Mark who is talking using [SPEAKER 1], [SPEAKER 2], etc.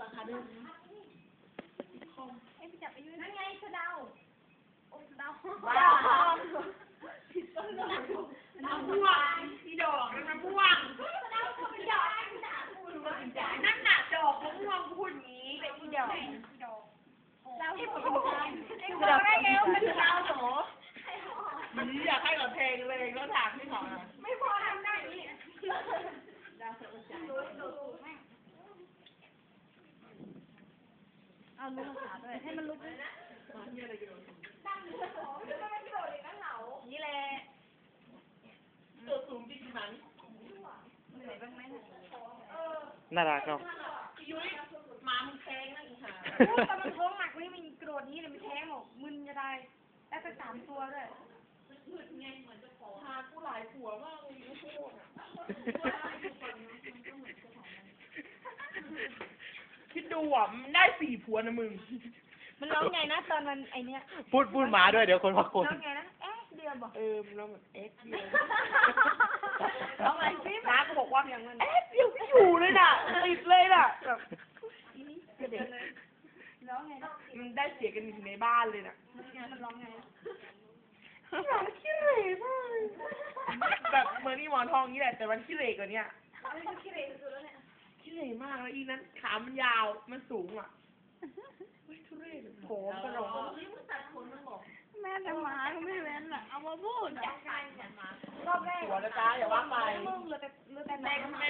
[SPEAKER 1] าขาเดิม
[SPEAKER 2] ไอ้พี่จับไปยืนนั่นไงสะเดาโอ้สะเดา
[SPEAKER 1] ว้าผิดต้นเลยน้ำม่วงที่ดอกน้ำม่วง
[SPEAKER 2] สะเดาเขาเป็นดอก
[SPEAKER 1] นั่นน่ะดอกมะม่วงพูดงี้เป็นที่ดอก
[SPEAKER 2] เราที่ผมไอ้คนได้ไงว่าเป็นเราโถ
[SPEAKER 1] นี่อยากให้เราเพลงเลยแล้วถามที่หมอ
[SPEAKER 2] ไม่พอทำได้นี่เอาลุกมาขาด้วยให้มันลุกด้วยนี่แหละ
[SPEAKER 1] ตัวสูงจริงมัน
[SPEAKER 2] เหนื่อยบ้างไหม
[SPEAKER 3] น่ารักเนาะ
[SPEAKER 1] ยุ้ยมามึงแทงนะอีห่า
[SPEAKER 2] แต่มันท้องหนักนี่มันโกรธนี้เลยมันแท้งหรอกมึนจะได้ได้ไป3 ตัวด้วย
[SPEAKER 1] พากูหลายผัวมากเลยโคตรคิดดูอ่ะมันได้4 ผัวนะมึง
[SPEAKER 2] มันร้องไงนะตอนมันไอเนี้ย
[SPEAKER 3] พูดหมาด้วยเดี๋ยวคนพักคน
[SPEAKER 2] ร้องไงนะเดือบอก
[SPEAKER 1] มันร้องแบบเดียว
[SPEAKER 2] ร้องไงซิ
[SPEAKER 1] น้าก็บอกว่าอย่างนั้นเดียวไม่อยู่เลยน่ะติดเลยน่ะแบบ
[SPEAKER 2] เด็กเลยร้องไงนะ
[SPEAKER 1] มันได้เสียกันอยู่ในบ้านเลยน่ะ
[SPEAKER 2] มันร้องไง
[SPEAKER 1] ร้องขี้เหร่มากแบบเมอร์นี่หมอนทองนี่แหละแต่มันขี้เหร่กว่านี้
[SPEAKER 2] ขี้เหร่สุดแล้วเนี่ย
[SPEAKER 1] ขี้เหร่มากแล้วอีนั้นขามันยาวมันสูงอ่ะไม่ทุเรศผมกระโดด
[SPEAKER 2] แม่แต่หมาก็ไม่เว้นอ่ะเอามาพูดรอบแรก
[SPEAKER 1] หัวนะจ๊ะอย่าว่าไป
[SPEAKER 2] มึงเหลือแต่แม่